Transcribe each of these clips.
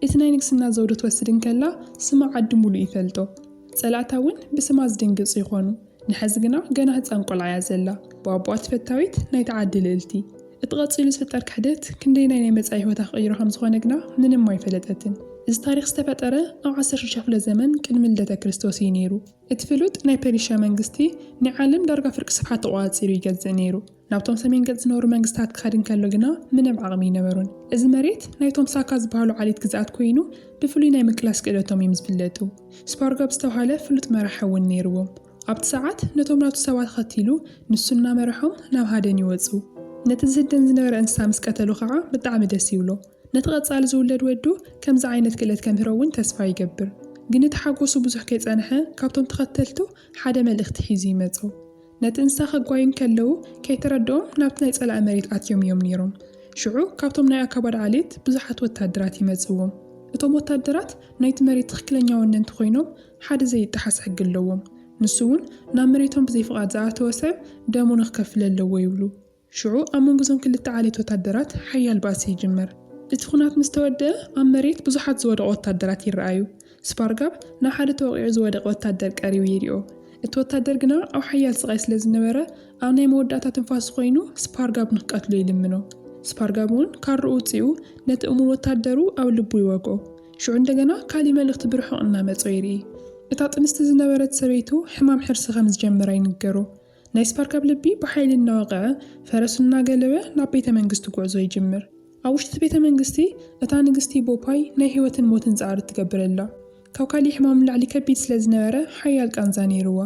እቲ ናይ ንግስና ዘውዲ ትወስድን ከላ ስማ ዓዲ ሙሉ ይፈልጦ ጸላእታ እውን ብስማ ዝድንግጽ ይኾኑ ንሕዚ ግና ገና ህፃን ቆልዓ እያ ዘላ ብኣቦኣ ተፈታዊት ናይ ተዓዲ ልዕልቲ እቲ ቐፂሉ ዝፍጠር ክሕደት ክንደይ ናይ መጻኢ ህይወታ ክቕይሮ ከም ዝኾነ ግና ምንም ኣይፈለጠትን እዚ ታሪክ ዝተፈጠረ ኣብ 16 ክፍለ ዘመን ቅድሚ ልደተ ክርስቶስ እዩ ነይሩ እቲ ፍሉጥ ናይ ፐርሺያ መንግስቲ ንዓለም ዳርጋ ፍርቂ ስፍሓት ተቋፂሩ ይገዝእ ነይሩ ናብቶም ሰሜን ገጽ ዝነበሩ መንግስታት ክኸድን ከሎ ግና ምንም ዓቕሚ ይነበሩን እዚ መሬት ናይቶም ሳካ ዝበሃሉ ዓሌት ግዝኣት ኮይኑ ብፍሉይ ናይ ምቅላስ ክእለቶም እዮም ዝፍለጡ ስፓርጋ ዝተባሃለ ፍሉጥ መራሒ እውን ነይርዎም ኣብቲ ሰዓት ነቶም ናቱ ሰባት ኸቲሉ ንሱና መራሖም ናብ ሃደን ይወፁ ነቲ ዝህደን ዝነበረ እንስሳ ምስ ቀተሉ ከዓ ብጣዕሚ ደስ ይብሎ ነቲ ቐጻሊ ዝውለድ ወዱ ከምዚ ዓይነት ክእለት ከምዝረውን ተስፋ ይገብር ግን እቲ ሓጎሱ ብዙሕ ከይጸንሐ ካብቶም ተኸተልቱ ሓደ መልእኽቲ ሒዙ ይመጹ ነቲ እንስሳ ከጓይን ከለዉ ከይተረድኦም ናብቲ ናይ ጸላእ መሬት ኣትዮም እዮም ነይሮም ሽዑ ካብቶም ናይ ኣካባድ ዓሌት ብዙሓት ወታደራት ይመጽዎም እቶም ወታደራት ናይቲ መሬት ትኽክለኛ ወነንቲ ኮይኖም ሓደ ዘይጠሓስ ሕጊ ኣለዎም ንሱ እውን ናብ መሬቶም ብዘይፍቓድ ዝኣተወ ሰብ ደሙ ንኽከፍል ኣለዎ ይብሉ ሽዑ ኣብ መንጎዞም ክልተ ዓሌት ወታደራት ሓያል ባእሲ ይጅመር እቲ ኩናት ምስ ተወድአ ኣብ መሬት ብዙሓት ዝወደቑ ወታደራት ይረኣዩ ስፓርጋብ ናብ ሓደ ተወቂዑ ዝወደቐ ወታደር ቀሪቡ ይሪኦ እቲ ወታደር ግና ኣብ ሓያል ስቓይ ስለ ዝነበረ ኣብ ናይ መወዳእታ ትንፋስ ኮይኑ ስፓርጋብ ንኽቀትሎ ይልምኖ ስፓርጋብ እውን ካርኡ ውፅኡ ነቲ እሙን ወታደሩ ኣብ ልቡ ይወግኦ ሽዑ እንደገና ካሊእ መልእኽቲ ብርሑቕ እናመጾ ይርኢ እታ ጥንስቲ ዝነበረት ሰበይቱ ሕማም ሕርሲ ከም ዝጀመረ ይንገሮ ናይ ስፓርጋብ ልቢ ብሓይሊ እናወቕዐ ፈረሱ እናገለበ ናብ ቤተ መንግስቲ ጉዕዞ ይጅምር ኣብ ውሽጢ ቤተ መንግስቲ እታ ንግስቲ ቦፓይ ናይ ህይወትን ሞትን ጻዕሪ ትገብረላ ካብ ካሊእ ሕማም ላዕሊ ከቢድ ስለ ዝነበረ ሓያል ቃንዛ ነይሩዋ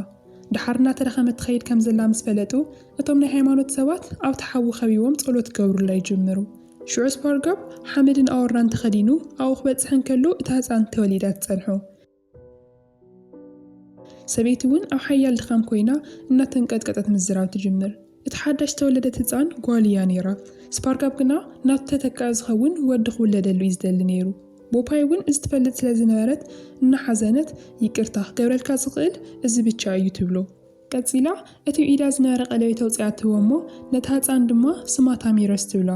ድሓር እናተረኸመት ትኸይድ ከም ዘላ ምስ ፈለጡ እቶም ናይ ሃይማኖት ሰባት ኣብቲ ሓዊ ኸቢቦም ጸሎት ክገብሩላ ይጅምሩ ሽዑ ስፓርጋብ ሓመድን ኣወራን ተኸዲኑ ኣብኡ ክበጽሕን ከሎ እታ ህፃን ተወሊዳ ትጸንሑ ሰበይቲ እውን ኣብ ሓያል ድኻም ኮይና እናተንቀጥቀጠት ምዝራብ ትጅምር እቲ ሓዳሽ ተወለደት ህፃን ጓል እያ ነይራ ስፓርጋብ ግና ናቱ ተተካእ ዝኸውን ወዲ ክውለደሉ እዩ ዝደሊ ነይሩ ቦፓይ እውን እዚ ትፈልጥ ስለ ዝነበረት እናሓዘነት ይቅርታ ገብረልካ ዝኽእል እዚ ብቻ እዩ ትብሎ ቀፂላ እቲ ኢዳ ዝነበረ ቀለቤት ኣውፂኣ ትህቦ እሞ ነቲ ህፃን ድማ ስማ ታሚረስ ትብላ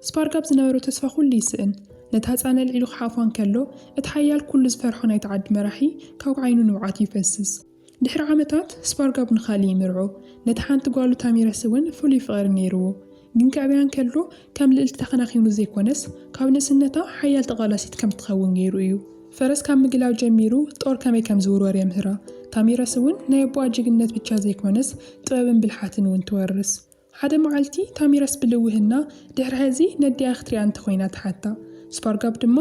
ስፓርጋብ ዝነበሩ ተስፋ ኩሉ ይስእን ነቲ ህፃን ኣልዒሉ ክሓፏን ከሎ እቲ ሓያል ኩሉ ዝፈርሖ ናይቲ ዓዲ መራሒ ካብ ዓይኑ ንብዓት ይፈስስ ድሕሪ ዓመታት ስፓርጋብ ንኻሊ ይምርዖ ነቲ ሓንቲ ጓሉ ታሚረስ እውን ፍሉይ ፍቕሪ ነይርዎ ግን ከዕብያን ከሎ ከም ልዕልቲ ተኸናኺኑ ዘይኮነስ ካብ ንእስነታ ሓያል ተቓላሲት ከም ትኸውን ገይሩ እዩ ፈረስ ካብ ምግላው ጀሚሩ ጦር ከመይ ከም ዝውርወር የምህራ ታሚረስ እውን ናይ ኣቦኣ ጅግነት ብቻ ዘይኮነስ ጥበብን ብልሓትን እውን ትወርስ ሓደ መዓልቲ ታሚረስ ብልውህና ድሕሪ ሕዚ ነዲኣ ክትሪኣ እንተኮይና ትሓታ ስፓርጋብ ድማ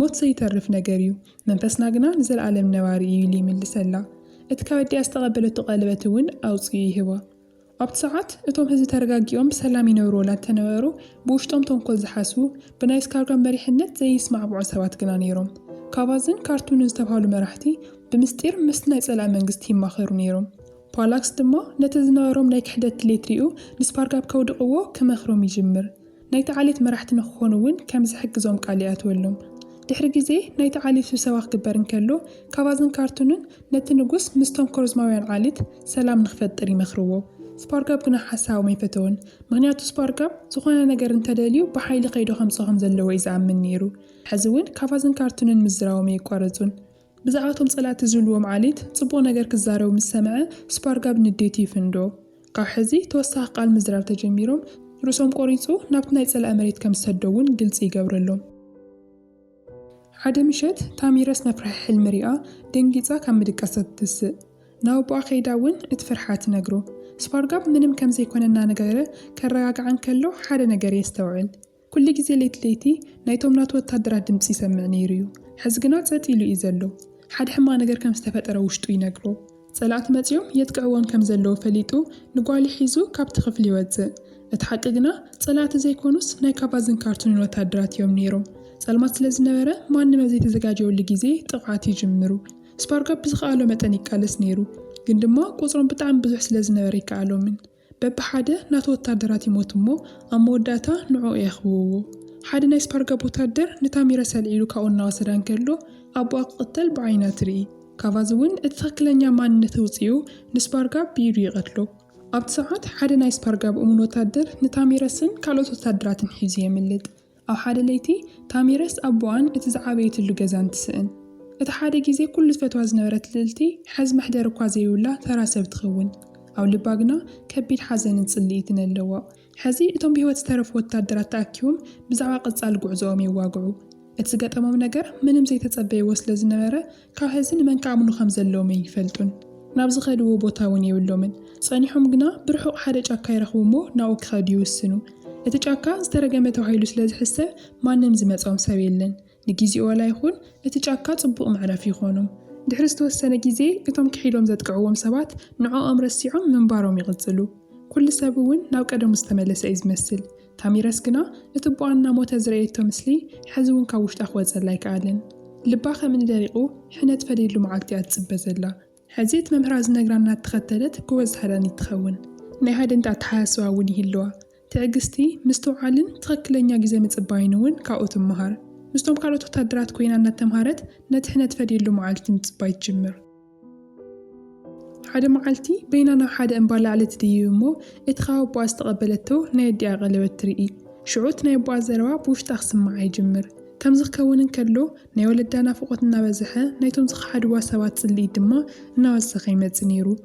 ሞት ዘይተርፍ ነገር እዩ መንፈስና ግና ንዘለኣለም ነባሪ እዩ ኢሉ ይምልሰላ እቲ ከበዲኣ ዝተቐበለቱ ቀለበት እውን ኣውፅኡ ይህባ ኣብቲ ሰዓት እቶም ህዝቢ ተረጋጊኦም ሰላም ይነብሩ ወላ ተነበሩ ብውሽጦም ተንኮል ዝሓስቡ ብናይ ስፓርጋብ መሪሕነት ዘይስማዕምዑ ሰባት ግና ነይሮም ካባዝን ካርቱንን ዝተባሃሉ መራሕቲ ብምስጢር ምስ ናይ ጸላእ መንግስቲ ይማኸሩ ነይሮም ፓላክስ ድማ ነቲ ዝነበሮም ናይ ክሕደት ድሌት ሪኡ ንስፓርጋብ ከውድቕዎ ክመኽሮም ይጅምር ናይቲ ዓሌት መራሕቲ ንክኾኑ እውን ከም ዝሕግዞም ቃል ይኣትወሎም ድሕሪ ግዜ ናይቲ ዓሌት ስብሰባ ክግበር እንከሎ ካባዝን ካርቱንን ነቲ ንጉስ ምስቶም ኮርዝማውያን ዓሌት ሰላም ንኽፈጥር ይመኽርዎ ስፓርጋብ ግና ሓሳቦም ኣይፈተውን ምክንያቱ ስፓርጋብ ዝኾነ ነገር እንተደልዩ ብሓይሊ ከይዶ ከምፅኦም ዘለዎ እዩ ዝኣምን ነይሩ ሕዚ እውን ካባዝን ካርቱንን ምዝራቦም የቋረፁን ብዛዕባቶም ጸላእቲ ዝብልዎም ዓሌት ጽቡቕ ነገር ክዛረቡ ምስ ሰምዐ ስፓርጋብ ንዴቱ ይፍንዶ ካብ ሕዚ ተወሳኺ ቃል ምዝራብ ተጀሚሮም ርእሶም ቆሪፁ ናብቲ ናይ ጸላእ መሬት ከም ዝሰደው እውን ግልፂ ይገብረሎም ሓደ ምሸት ታሚረስ መፍርሒ ሕልሚ ሪኣ ደንጊፃ ካብ ምድቃሰት ትስእ ናብ ኣቦኣ ከይዳ እውን እቲ ፍርሓ ትነግሮ ስፓርጋብ ምንም ከም ዘይኮነና ነገረ ከረጋግዓን ከሎ ሓደ ነገር የስተውዕል ኩሉ ግዜ ለይቲ ናይቶም ናቱ ወታደራት ድምፂ ይሰምዕ ነይሩ እዩ ሕዚ ግና ጸጥ ኢሉ እዩ ዘሎ ሓደ ሕማቕ ነገር ከም ዝተፈጠረ ውሽጡ ይነግሮ ጸላእቲ መፂኦም የጥቅዕዎም ከም ዘለዎ ፈሊጡ ንጓሊ ሒዙ ካብቲ ክፍሊ ይወፅእ እቲ ሓቂ ግና ጸላእቲ ዘይኮኑስ ናይ ካባዝን ካርቱንን ወታደራት እዮም ነይሮም ጸልማት ስለ ዝነበረ ማንም ኣብ ዘይተዘጋጀወሉ ግዜ ጥቕዓት ይጅምሩ ስፓርጋብ ብዝኸኣሎ መጠን ይቃለስ ነይሩ ግን ድማ ቁፅሮም ብጣዕሚ ብዙሕ ስለ ዝነበረ ይከኣሎምን በብሓደ ናቱ ወታደራት ይሞቱ እሞ ኣብ መወዳእታ ንዑኡ የኽብብዎ ሓደ ናይ ስፓርጋብ ወታደር ንታሚረስ ኣልዒሉ ካብኡ እናወሰዳ እንከሎ ኣቦኣ ክቕተል ብዓይና ትርኢ ካባዝ እውን እቲ ትኽክለኛ ማንነት ውፅኡ ንስፓርጋብ ብኢዱ ይቐትሎ ኣብቲ ሰዓት ሓደ ናይ ስፓርጋብ እሙን ወታደር ንታሚረስን ካልኦት ወታደራትን ሒዙ የምልጥ أو حدا ليتي تاميرس أبوان اتزعابيت اللو جزان تسئن اتحادة جيزي كل فتوى زنبرت للتي حز محدر كوازي ولا تراسب تخون أو لباقنا كبير حزن نصليتنا اللواء حزي اتم بيوت سترف وتادرات تاكيوم بزعوا قصال قعزوهم يواقعوا اتسقط أمام نقر منهم زي تتصبي وصل زنبرة كاهزن من كامنو خمز اللومي يفلتون نابز خدو بوتاون يولومن صانيحهم قنا برحوق حدا جاكا يرخومو ناوك خاديو السنو اتجاكا استرقمة وحيلو سلاز حسة ما نمزمت أم سبيلن نجيزي ولا يخون اتجاكا تبقوا معرف يخونهم دحرستو السنة جيزي اتم كحيلهم زدقعوهم سبات نعو أمر السيعم من بارهم يغزلو كل سابوين ناوك أدو مستملس يزمثل تاميرس قنا اتبقوا عنا موتا زريتو مسلي حزوون كاوشت أخوات زلايك عالن لباخة من داريقو حنا تفريلو معاكتي أتسبزلا حزيت ممراز نقرانا تختلت قوز حراني تخون نهاد انت أتحاسوا وني هلوا تعقستي مستوعالن تخكلنيا جزي متصباينون كاوتم مهار مستوم قالوا تقدرات كوينا نتمهارت نتحنا تفريلو معالتي متصباي تجمر حدا معالتي بيننا حدا انبالا على تديومو اتخاو بواز تقبلتو نايدي أغلبت ترئي شعوت ناي بواز روا بوش تخصم معي جمر كم زخ كونن كلو ناي ولدانا فوقتنا بزحة نايتم زخ حدوا سوات اللي دما ناوسخي متزنيرو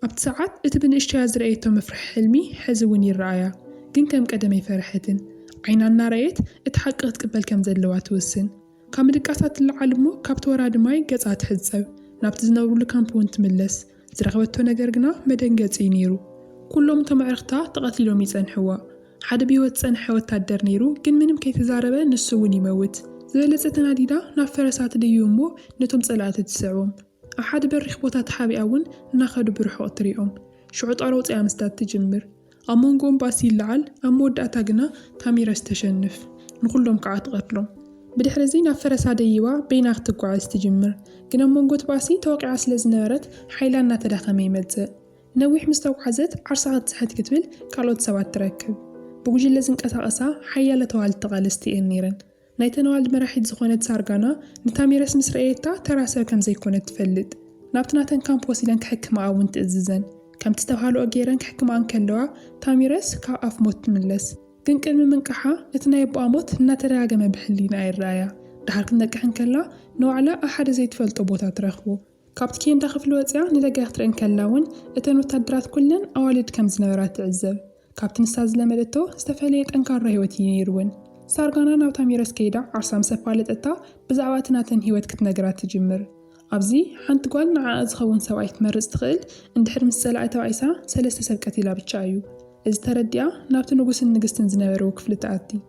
أبت ساعات اتبن اشتاز رأيتو مفرح حلمي حزوني الرعاية كن كم قدمي فرحتن عينانا رأيت اتحققت قبل كم زلوات وسن كم دقاسات العلمو كابت وراد ماي قصات حزب نابت زنورو لكامبون تملس زرغبتو نقرقنا مدن قصي نيرو كلهم تمعرختا تقاتلهم يصنحوا حدا بيوت صنحوا تادر نيرو كن منم كي تزاربه نسون يموت زبلتنا ديدا ناب فرسات ديومو نتم صلات تسعوم أحد بريخ بوتات حابي أون ناخدو برحو طريقهم شعوط أروت أمستاد تجمر أمونقوم باسي اللعل أمود أتاقنا تاميرس تشنف نقولهم قاعد قتلهم بدحرزينا فرسا ديوا بين أختقوا عز تجمر كنا أمونقوت باسي توقع سلزنارت حيلانا تدخمي مدزق نويح مستوقعزت عرصات صحت كتبل كالوت سوات تركب بوجي لازم قصا حيالة توال تغالستي النيرن نايتنوال مراحيد زخونت سارقانا نتاميرس مسرئيتا تراسل كم زي كونت تفلد نابتناتن كامبوس إلان كحك معاون تأززن كم تستوهالو أجيران كحك معان كلوا تاميرس كاف موت ملس كنكن من منكحة اتنايبو أموت ناتراغم بحلينا الرايا دحالك نكحن كلا نوعلا أحد زي تفلتو بوتا ترخبو كابت كين داخل الوزع نلقى اخترين كلاون اتنو تدرات كلن أوالد كم زنورات تعزب كابت نستاز لمدتو استفاليت أنكار رهيوتي يروون سارقانا ناو تاميرس كيدا عرسام سفالت اتا بزعواتناتن هيوت كتنقرات تجمر أبزي حانت قوال نعا أزخون سواي تمرز تخيل اندحر مسالة توعيسا سلسة سبكتي لا بتشايو إذ ترديا نابت نقوس النقستن زنابرو كفلتاتي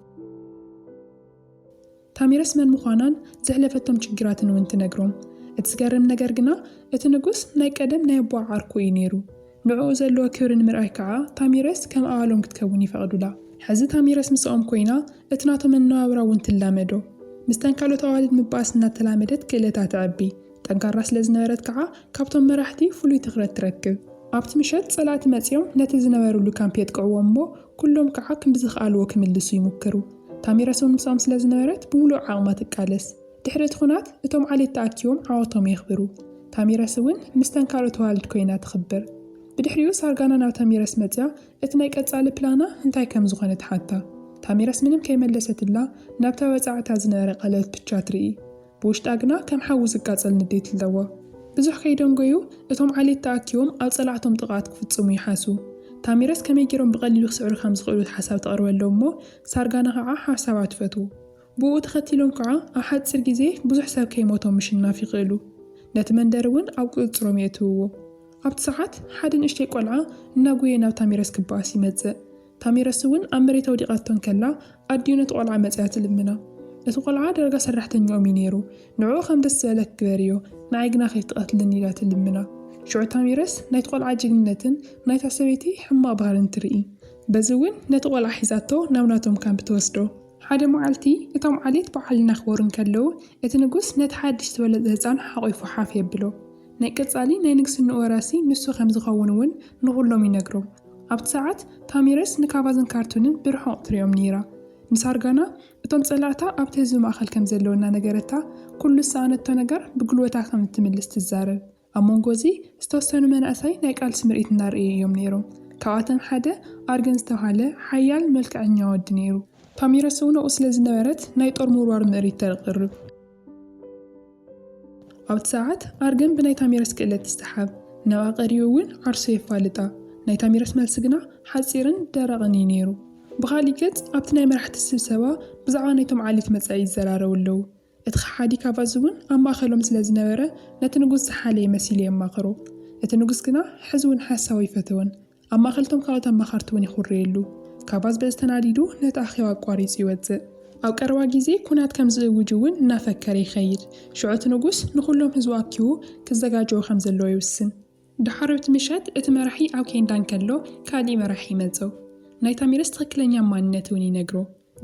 تاميرس من مخانان زحلفتهم شجراتن وانت نقروم اتسقرم نقرقنا اتنقوس نايك أدم نايبوا عاركو ينيرو نعو زلوا كورن مرأي كعا تاميرس كم أعلم كتكوني فقدولا حزي تاميرس مسؤوم كوينا اتناتو من نوابرا وانت اللامدو مستنكالو توالد مباسنا تلامدت كيلتا تعبي تنقرس لزنارت كعا كابتون مراحتي فلو تغرد تركب أبت مشت صلاة ماتيوم نتزنوارو اللو كان بيتقعوهم بو كلهم كعا كم بزخالو كملسو يمكرو تاميرسون مسام سلزنارت بمولو عاومات الكالس دحرت خونات اتوم علي تاكيوم عاوتهم يخبرو تاميرسون مستنكالو توالد كوينا تخبر بدحريو سارقانا ناو تاميرس متيا اتنايك اتسال بلانا انتاي كم زغنت حتى تاميرس منم كي ملست الله نابتا وزعتا زناري قلت بتشاتري بوشتاقنا كم حوز القاصل نديت اللوا بزح كيدون قيو اتهم علي تاكيوم او صلعتهم طغات كفتصمو يحاسو تاميرس كم يجيرون بقليلو خسعر خمس قلوت حساب تقروا اللومو سارقانا هعا حسابات فتو بو تختيلون كعا احد سرقزيه بزح ساب كيموتو مشنا في قيلو نتمندرون او قلتروم يتوو أبت ساعات حد نشتي قلعة ناقوية ناو تاميرس كباسي مزق تاميرس ون أمريتا وديقاتون كلا أديونة قلعة مزقات لمنا نتو قلعة درقة سرحتن يومي نيرو نعو خمدس سالك كباريو نعيقنا خيط قتلني لات لمنا شعو تاميرس نايت قلعة جنتن نايت عسبيتي حما بهارن ترئي بزون نتو قلعة حيزاتو ناوناتهم كان بتوسدو حدا معالتي اتام عليت بحالنا خورن كلو اتنقوس نت حادش تولد هزان حقيفو حافي بلو نايكتصالي ناينكس نوراسي نسو خمز خونون نغلوم ينقرو أبت ساعات تاميرس نكابازن كارتونن برحو تريوم نيرا نسارقانا اتم صلاعتا أبت هزو ماخل كم زلونا نقرتا كل سانتو نقر بقلوتا خم تملس تزارب أمونغوزي استوسنو من أساي نايكال سمرئيت النار يوم نيرو كواتن حدا أرجن استوهالة حيال ملك عنيا ود نيرو ታሚረስ እውን ስለ ዝነበረት ናይ ጦር ምውራር ምርኢት ተቕርብ። ኣብቲ ሰዓት ኣርገን ብናይ ታሚረስ ክእለት ትስሓብ ነብኣ ቀሪቡ እውን ዓርሶ የፋልጣ። ናይ ታሚረስ መልሲ ግና ሓፂርን ደረቕን እዩ ነይሩ። ብኻሊእ ገጽ ኣብቲ ናይ መራሕቲ ስብሰባ ብዛዕባ ናይቶም ዓሌት መጻኢ ይዘራረቡ ኣለዉ። እቲ ሓዲ ካባዝ እውን ኣብ ማእኸሎም ስለ ዝነበረ ነቲ ንጉስ ዝሓለየ መሲሉ የማኽሮ። እቲ ንጉስ ግና ሕዚ እውን ሓሳቡ ይፈተወን። ኣብ ማእኸልቶም ካልኦት ኣማኻርቲ እውን ይኹርየሉ። ካባዝ በዝተናዲዱ ነቲ ኣኼባ ኣቋሪጹ ይወፅእ። ኣብ ቀረባ ግዜ ኩናት ከም ዝእውጅ እውን እናፈከረ ይኸይድ። ሽዑ ንጉስ ንኹሎም ህዝቡ ኣኪቡ ክዘጋጀው ከም ዘለዎ ይውስን። ድሓር እቲ ምሸት እቲ መራሒ ኣብ ኬንዳ እንከሎ ካሊእ መራሒ ይመጽእ። ናይ ታሚረስ ትኽክለኛ ማንነት እውን ይነግሮ።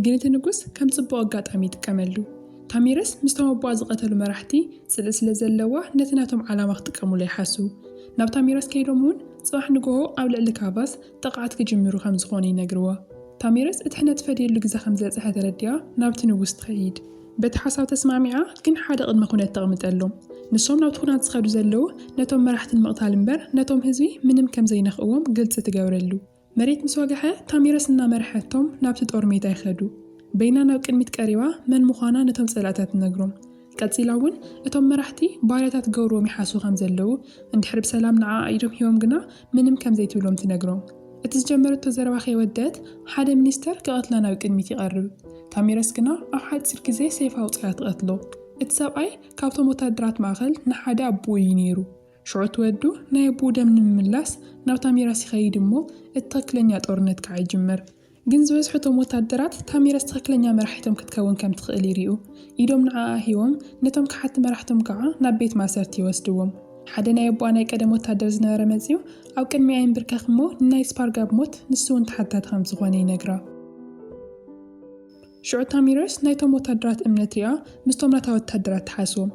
ግን እቲ ንጉስ ከም ጽቡቕ ኣጋጣሚ ይጥቀመሉ። ታሚረስ ምስቶም ኣቦኣ ዝቐተሉ መራሕቲ ጽልእ ስለ ዘለዋ ነቲ ናቶም ዓላማ ክጥቀሙሉ ይሓስቡ። ናብ ታሚረስ ከይዶም እውን ጽባሕ ንግሆ ኣብ ልዕሊ ካባስ ጥቕዓት ክጅምሩ ከም ዝኾኑ ይነግርዋ። ታሚረስ እቲ ሕነት ፈድየሉ ግዜ ከም ዝበፅሐ ተረዲኣ ናብቲ ንጉስ ትኸይድ። በቲ ሓሳብ ተስማሚዓ ግን ሓደ ቅድመ ኩነት ተቕምጠሎም። ንሶም ናብቲ ኩናት ዝኸዱ ዘለዉ ነቶም መራሕትን ምቕታል እምበር ነቶም ህዝቢ ምንም ከም ዘይነኽእዎም ግልፂ ትገብረሉ። መሬት ምስ ወግሐ ታሚረስ እናመርሐቶም ናብቲ ጦር ሜዳ ይኸዱ። በይና ናብ ቅድሚት ቀሪባ መን ምዃና ነቶም ጸላእታት ትነግሮም። ቀፂላ እውን እቶም መራሕቲ ባርያታት ገብርዎም ይሓስቡ ከም ዘለዉ እንድሕር ብሰላም ንዓ ኢዶም ሂቦም ግና ምንም ከም ዘይትብሎም ትነግሮም። እቲ ዝጀመረቶ ዘረባ ከይወደት ሓደ ሚኒስተር ክቐትላ ናብ ቅድሚት ይቐርብ። ታሚረስ ግና ኣብ ሓፂር ግዜ ሰይፋ ኣውፂኣ ትቐትሎ። እቲ ሰብኣይ ካብቶም ወታደራት ማእኸል ንሓደ ኣቦኡ እዩ ነይሩ። ሽዑ ትወዱ ናይ ኣቦኡ ደም ንምምላስ ናብ ታሚረስ ይኸይድ እሞ እቲ ትኽክለኛ ጦርነት ከዓ ይጅመር። ግን ዝበዝሕቶም ወታደራት ታሚረስ ትኽክለኛ መራሒቶም ክትከውን ከም ትኽእል ይርኡ። ኢዶም ንዓኣ ሂቦም ነቶም ክሓቲ መራሕቶም ከዓ ናብ ቤት ማሰርቲ ይወስድዎም። ሓደ ናይ ኣቦኣ ናይ ቀደም ወታደር ዝነበረ መፂኡ ኣብ ቅድሚኣ ይንብርከኽ እሞ ንናይ ስፓርጋብ ሞት ንሱ እውን ተሓታቲ ከም ዝኾነ ይነግራ። ሽዑ ታሚረስ ናይቶም ወታደራት እምነት ሪኣ ምስቶም ናታ ወታደራት ተሓስቦም።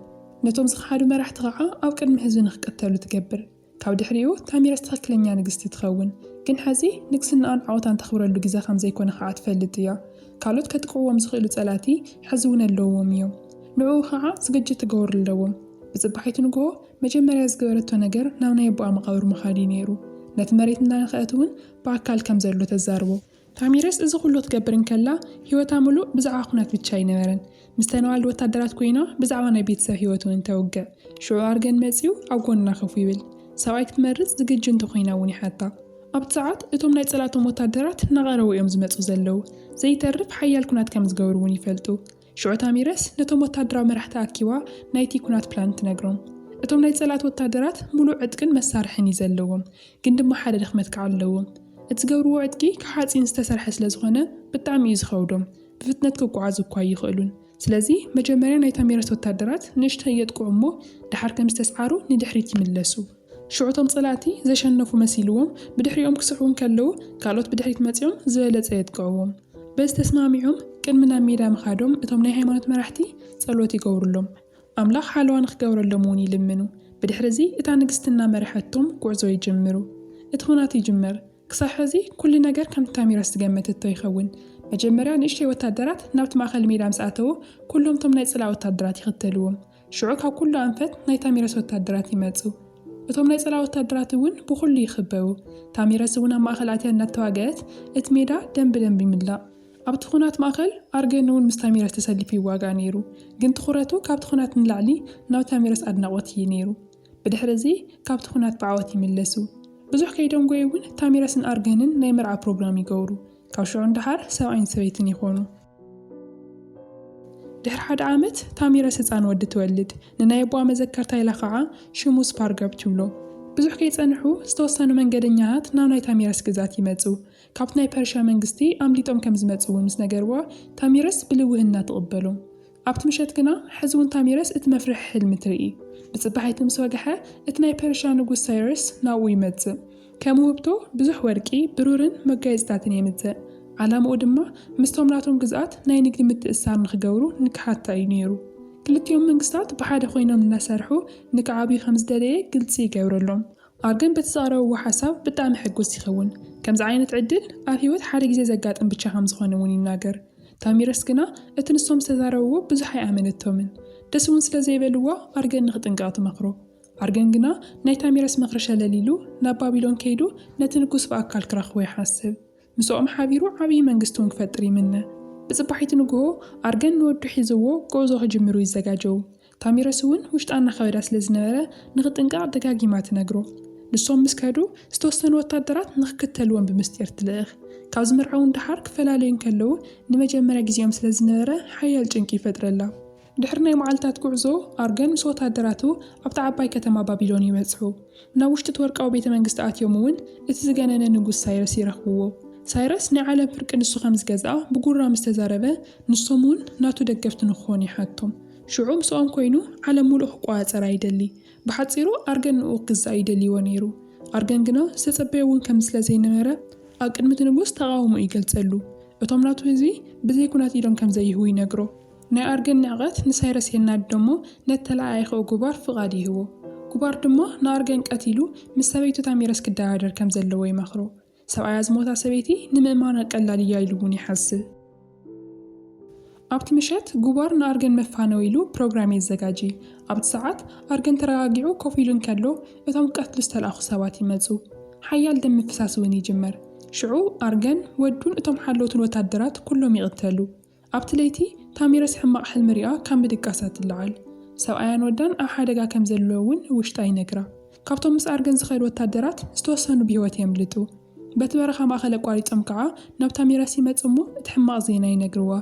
ነቶም ዝኸሓዱ መራሕቲ ከዓ ኣብ ቅድሚ ህዝቢ ንኽቀተሉ ትገብር። ካብ ድሕሪኡ ታሚረስ ትኽክለኛ ንግስቲ ትኸውን። ግን ሕዚ ንግስናኣን ዓወታን ተኽብረሉ ግዜ ከም ዘይኮነ ከዓ ትፈልጥ እያ። ካልኦት ከጥቅዕዎም ዝኽእሉ ጸላቲ ሕዚ እውን ኣለዎም እዮም። ንዕኡ ከዓ ዝግጅት ትገብሩ ኣለዎም። ብጽባሒቱ ንግሆ መጀመርያ ዝገበረቶ ነገር ናብ ናይ ኣቦኣ መቃብር ምኻድ ነይሩ። ነቲ መሬት እናነኽአት እውን ብኣካል ከም ዘሎ ተዛርቦ። ታሚረስ እዚ ኩሉ ትገብር እንከላ ህይወታ ሙሉእ ብዛዕባ ኩናት ብቻ ኣይነበረን። ምስ ተነዋልዲ ወታደራት ኮይና ብዛዕባ ናይ ቤተሰብ ህይወት እውን ተውግዕ። ሽዑ ኣርገን መፂኡ ኣብ ጎና ከፍ ይብል። ሰብኣይ ክትመርጽ ዝግጁ እንተኮይና እውን ይሓታ። ኣብቲ ሰዓት እቶም ናይ ጸላቶም ወታደራት እናቐረቡ እዮም ዝመፁ ዘለዉ። ዘይተርፍ ሓያል ኩናት ከም ዝገብሩ እውን ይፈልጡ። ሽዑ ታሚረስ ነቶም ወታደራዊ መራሕቲ ኣኪባ ናይቲ ኩናት ፕላን ትነግሮም። እቶም ናይ ጸላት ወታደራት ሙሉእ ዕጥቅን መሳርሕን እዩ ዘለዎም። ግን ድማ ሓደ ድኽመት ከዓ ኣለዎም። እቲ ዝገብርዎ ዕጥቂ ካብ ዝተሰርሐ ስለ ዝኾነ ብጣዕሚ እዩ ዝኸብዶም። ብፍጥነት ክጓዓዙ እኳ ይኽእሉን። ስለዚ መጀመርያ ናይ ታሚረስ ወታደራት ንእሽተይ የጥቅዑ እሞ ድሓር ከም ዝተሰዓሩ ንድሕሪት ይምለሱ። ሽዑቶም ጸላእቲ ዘሸነፉ መሲልዎም ብድሕሪኦም ክስሕቡ ከለዉ ካልኦት ብድሕሪት መፂኦም ዝበለጸ የጥቅዕዎም። በዚ ተስማሚዖም ቅድሚ ናብ ሜዳ ምኻዶም እቶም ናይ ሃይማኖት መራሕቲ ጸሎት ይገብሩሎም። ኣምላኽ ሓለዋ ንኽገብረሎም እውን ይልምኑ። ብድሕሪ እዚ እታ ንግስትና መሪሐቶም ጉዕዞ ይጅምሩ። እቲ ኩናት ይጅመር። ክሳብ ሕዚ ኩሉ ነገር ከም ታሚረስ ዝገመተቶ ይኸውን። መጀመርያ ንእሽተይ ወታደራት ናብቲ ማእኸል ሜዳ ምስ ኣተዉ ኩሎም እቶም ናይ ጸላእ ወታደራት ይኽተልዎም። ሽዑ ካብ ኩሉ ኣንፈት ናይ ታሚረስ ወታደራት ይመፁ። እቶም ናይ ጸላእ ወታደራት እውን ብኩሉ ይኽበቡ። ታሚረስ እውን ኣብ ማእኸል ኣትያ እናተዋግአት እቲ ሜዳ ደንቢ ይምላእ። ኣብቲ ኩናት ማእኸል ኣርገን እውን ምስ ታሚረስ ተሰሊፉ ይዋጋእ ነይሩ። ግን ትኹረቱ ካብቲ ኩናት ንላዕሊ ናብ ታሚረስ ኣድናቖት እዩ ነይሩ። ብድሕሪ እዚ ካብቲ ኩናት ብዓወት ይምለሱ። ብዙሕ ከይዶም ጎይ እውን ታሚረስን ኣርገንን ናይ መርዓ ፕሮግራም ይገብሩ። ካብ ሽዑ እንድሓር ሰብኣይን ሰበይትን ይኾኑ። ድሕሪ ሓደ ዓመት ታሚረስ ህፃን ወዲ ትወልድ። ንናይ ኣቦኣ መዘከርታ ኢላ ከዓ ሽሙ ስፓርጋብ ትብሎ። ብዙሕ ከይጸንሑ ዝተወሰኑ መንገደኛታት ናብ ናይ ታሚረስ ግዛት ይመፁ። ካብቲ ናይ ፐርሻ መንግስቲ ኣምሊጦም ከም ዝመፁ እውን ምስ ነገርዋ ታሚረስ ብልውህና ትቕበሎም። ኣብቲ ምሸት ግና ሕዚ እውን ታሚረስ እቲ መፍርሒ ሕልሚ ትርኢ። ብጽባሒቱ ምስ ወግሐ እቲ ናይ ፐርሻ ንጉስ ሳይረስ ናብኡ ይመጽእ። ከም ውህብቶ ብዙሕ ወርቂ ብሩርን መጋየፅታትን የምጽእ። ዓላምኡ ድማ ምስቶም ናቶም ግዝኣት ናይ ንግዲ ምትእስሳር ንኽገብሩ ንክሓታ እዩ ነይሩ። ክልቲኦም መንግስታት ብሓደ ኮይኖም እናሰርሑ ንክዓብዩ ከም ዝደለየ ግልፂ ይገብረሎም። ኣርገን በቲ ዝቐረብዎ ሓሳብ ብጣዕሚ ሕጉስ ይኸውን። ከምዚ ዓይነት ዕድል ኣብ ህይወት ሓደ ግዜ ዘጋጥም ብቻ ከም ዝኾነ እውን ይናገር። ታሚረስ ግና እቲ ንሶም ዝተዛረብዎ ብዙሕ ኣይኣመነቶምን። ደስ እውን ስለ ዘይበልዋ ኣርገን ንኽጥንቀቕ ትመክሮ። ኣርገን ግና ናይ ታሚረስ መኽሪ ሸለሊሉ ናብ ባቢሎን ከይዱ ነቲ ንጉስ ብኣካል ክረኽቦ ይሓስብ። ምስኦም ሓቢሩ ዓብዪ መንግስቲ እውን ክፈጥር ይምነ። ብጽባሒት ንግሆ ኣርገን ንወዱ ሒዝዎ ጉዕዞ ክጅምሩ ይዘጋጀው። ታሚረስ እውን ውሽጣና ኸበዳ ስለ ዝነበረ ንኽጥንቃቕ ደጋጊማ ትነግሮ። ንሶም ምስ ከዱ ዝተወሰኑ ወታደራት ንኽክተልዎም ብምስጢር ትልእኽ። ካብ ዝምርዓው እንዳሓር ክፈላለዩ ከለዉ ንመጀመርያ ግዜኦም ስለ ዝነበረ ሓያል ጭንቂ ይፈጥረላ። ድሕሪ ናይ መዓልታት ጉዕዞ ኣርገን ምስ ወታደራቱ ኣብታ ዓባይ ከተማ ባቢሎን ይበጽሑ። ናብ ውሽጢ እቲ ወርቃዊ ቤተ መንግስቲ ኣትዮም እውን እቲ ዝገነነ ንጉስ ሳይረስ ይረኽብዎ። ሳይረስ ናይ ዓለም ፍርቂ ንሱ ከም ዝገዝኣ ብጉራ ምስ ተዛረበ ንሶም እውን ናቱ ደገፍቲ ንክኾኑ ይሓቶም። ሽዑ ምስኦም ኮይኑ ዓለም ሙሉእ ክቆፃፀር ይደሊ። ብሓፂሩ ኣርገን ንኡ ክግዛእ ይደልይዎ ነይሩ። ኣርገን ግና ዝተጸበየ እውን ከም ስለ ዘይነበረ ኣብ ቅድሚ እቲ ንጉስ ተቃውሞ ይገልጸሉ። እቶም ናቱ ህዝቢ ብዘይ ኩናት ኢዶም ከም ዘይህቡ ይነግሮ። ናይ ኣርገን ንዕቐት ንሳይረስ የናድዶ እሞ ነቲ ተላኣይኸ ጉባር ፍቓድ ይህቦ። ጉባር ድማ ንኣርገን ቀቲሉ ምስ ሰበይቱ ታሚረስ ክደራደር ከም ዘለዎ ይመኽሮ። ሰብኣያ ዝሞታ ሰበይቲ ንምእማና ቀላል እያ ኢሉ እውን ይሓስብ። ኣብቲ ምሸት ጉባር ንኣርገን መፋነው ኢሉ ፕሮግራም የዘጋጂ። ኣብቲ ሰዓት ኣርገን ተረጋጊዑ ኮፍ ኢሉ እንከሎ እቶም ቀትሉ ዝተለኣኹ ሰባት ይመፁ። ሓያል ደም ምፍሳስ እውን ይጅመር። ሽዑ ኣርገን ወዱን እቶም ሓለውትን ወታደራት ኩሎም ይቕተሉ። ኣብቲ ለይቲ ታሚረስ ሕማቕ ሕልሚ ሪኣ ካብ ምድቃሳ ትለዓል። ሰብኣያን ወዳን ኣብ ሓደጋ ከም ዘለዎ እውን ውሽጣ ይነግራ። ካብቶም ምስ ኣርገን ዝኸዱ ወታደራት ዝተወሰኑ ብሂወት የምልጡ። በቲ በረኻ ማእኸል ኣቋሪፆም ከዓ ናብ ታሚረስ ይመፁ እሞ እቲ ሕማቕ ዜና ይነግርዋ።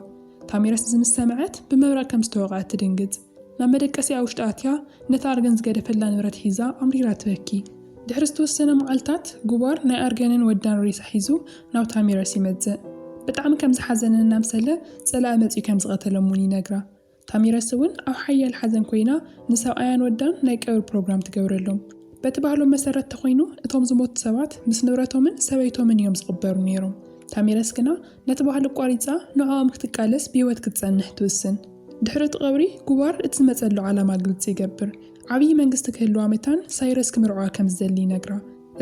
ታሚረስ ዝምስ ሰምዐት ብመብረቕ ከም ዝተወቕዐት ትድንግጽ። ናብ መደቀሲኣ ውሽጢ ኣትያ ነቲ ኣርገን ዝገደፈላ ንብረት ሒዛ ኣምሪራ ትበኪ። ድሕሪ ዝተወሰነ መዓልታት ጉባር ናይ ኣርገንን ወዳን ሬሳ ሒዙ ናብ ታሚረስ ይመጽእ። ብጣዕሚ ከም ዝሓዘነን እናምሰለ ጸላእ መጺኡ ከም ዝቐተሎም እውን ይነግራ። ታሚረስ እውን ኣብ ሓያል ሓዘን ኮይና ንሰብኣያን ወዳን ናይ ቀብሪ ፕሮግራም ትገብረሎም። በቲ ባህሎም መሰረት ተኾይኑ እቶም ዝሞቱ ሰባት ምስ ንብረቶምን ሰበይቶምን እዮም ዝቕበሩ ነይሮም። ታሚረስ ግና ነቲ ባህሊ ቋሪፃ ንዕኦም ክትቃለስ ብሂወት ክትጸንሕ ትውስን። ድሕሪ እቲ ቀብሪ ጉባር እቲ ዝመጸሉ ዓላማ ግልጽ ይገብር። ዓብዪ መንግስቲ ክህልዋ መታን ሳይረስ ክምርዖ ከም ዝደሊ ይነግራ።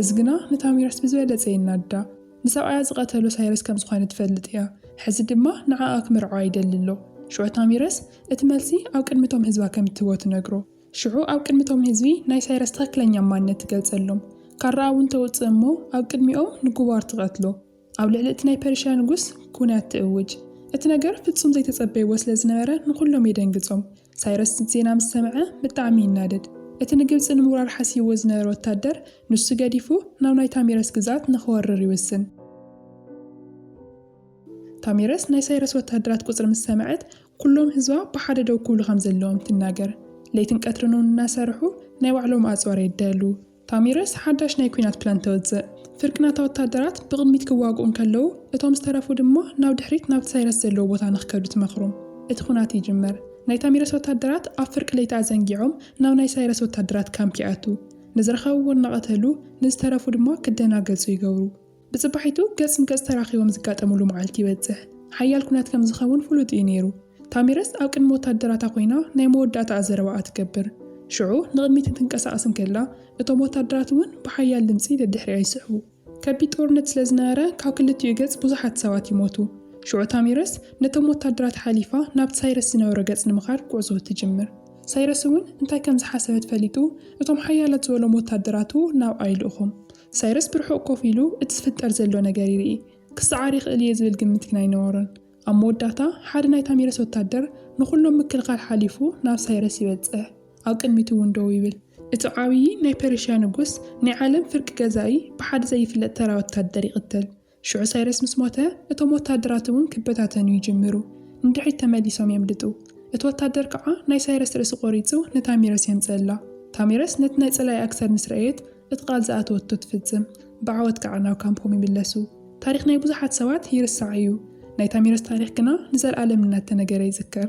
እዚ ግና ንታሚረስ ብዝበለጸ የናዳ። ንሰብኣያ ዝቐተሎ ሳይረስ ከም ዝኾነ ትፈልጥ እያ። ሕዚ ድማ ንዓኣ ክምርዖ ይደልሎ። ሽዑ ታሚረስ እቲ መልሲ ኣብ ቅድሚቶም ህዝባ ከም እትህቦ ትነግሮ። ሽዑ ኣብ ቅድሚቶም ህዝቢ ናይ ሳይረስ ትኽክለኛ ማንነት ትገልጸሎም። ካርኣ እውን ተውፅእ እሞ ኣብ ቅድሚኦም ንጉባር ትቐትሎ። ኣብ ልዕሊ እቲ ናይ ፐርሺያ ንጉስ ኩናት ትእውጅ። እቲ ነገር ፍጹም ዘይተጸበይዎ ስለ ዝነበረ ንኹሎም የደንግጾም። ሳይረስ ዜና ምስ ሰምዐ ብጣዕሚ ይናደድ። እቲ ንግብፂ ንምውራር ሓሲብዎ ዝነበረ ወታደር ንሱ ገዲፉ ናብ ናይ ታሚረስ ግዛት ንኽወርር ይውስን። ታሚረስ ናይ ሳይረስ ወታደራት ቁፅሪ ምስ ሰምዐት ኩሎም ህዝባ ብሓደ ደው ክብሉ ከም ዘለዎም ትናገር። ለይትን ቀትርን እናሰርሑ ናይ ባዕሎም ኣጽዋር የዳሉ። ታሚረስ ሓዳሽ ናይ ኩናት ፕላን ተወፅእ። ፍርቂ ናታ ወታደራት ብቕድሚት ክዋግኡ እንከለዉ እቶም ዝተረፉ ድማ ናብ ድሕሪት ናብ ሳይረስ ዘለዎ ቦታ ንኽከዱ ትመኽሮም። እቲ ኩናት ይጅመር። ናይ ታሚረስ ወታደራት ኣብ ፍርቂ ለይቲ ኣዘንጊዖም ናብ ናይ ሳይረስ ወታደራት ካምፕ ይኣቱ። ንዝረኸብዎ እናቐተሉ ንዝተረፉ ድማ ክደናገጹ ይገብሩ። ብጽባሒቱ ገጽ ንገጽ ተራኺቦም ዝጋጠሙሉ መዓልቲ ይበጽሕ። ሓያል ኩናት ከም ዝኸውን ፍሉጥ እዩ ነይሩ። ታሚረስ ኣብ ቅድሚ ወታደራታ ኮይና ናይ መወዳእታ ኣዘረባኣ ትገብር። ሽዑ ንቕድሚት ትንቀሳቐስ እንከላ እቶም ወታደራት እውን ብሓያል ድምፂ ደድሕሪኣ ይስሕቡ። ከቢድ ጦርነት ስለ ዝነበረ ካብ ክልቲኡ ገጽ ብዙሓት ሰባት ይሞቱ። ሽዑ ታሚረስ ነቶም ወታደራት ሓሊፋ ናብቲ ሳይረስ ዝነበረ ገጽ ንምኻድ ጉዕዞ ትጅምር። ሳይረስ እውን እንታይ ከም ዝሓሰበት ፈሊጡ እቶም ሓያላት ዝበሎም ወታደራቱ ናብ ኣይልእኹም። ሳይረስ ብርሑቕ ኮፍ ኢሉ እቲ ዝፍጠር ዘሎ ነገር ይርኢ። ክሰዓር ይኽእል እየ ዝብል ግምት ግን ኣይነበሮን። ኣብ መወዳእታ ሓደ ናይ ታሚረስ ወታደር ንኹሎም ምክልኻል ሓሊፉ ናብ ሳይረስ ይበጽሕ። ኣብ ቅድሚቱ እውን ደው ይብል። እቲ ዓብዪ ናይ ፐርሺያ ንጉስ ናይ ዓለም ፍርቂ ገዛኢ ብሓደ ዘይፍለጥ ተራ ወታደር ይቕተል። ሽዑ ሳይረስ ምስ ሞተ እቶም ወታደራት እውን ክበታተኑ ይጅምሩ። ንድሕሪት ተመሊሶም የምልጡ። እቲ ወታደር ከዓ ናይ ሳይረስ ርእሲ ቆሪፁ ንታሚረስ የምፅላ። ታሚረስ ነቲ ናይ ጸላይ ኣክሰር ምስ ረአየት እቲ ቃል ዝኣተወቶ ትፍጽም። ብዓወት ከዓ ናብ ካምፖም ይምለሱ። ታሪክ ናይ ብዙሓት ሰባት ይርሳዕ እዩ። ናይ ታሚረስ ታሪክ ግና ንዘለኣለም እናተነገረ ይዝከር።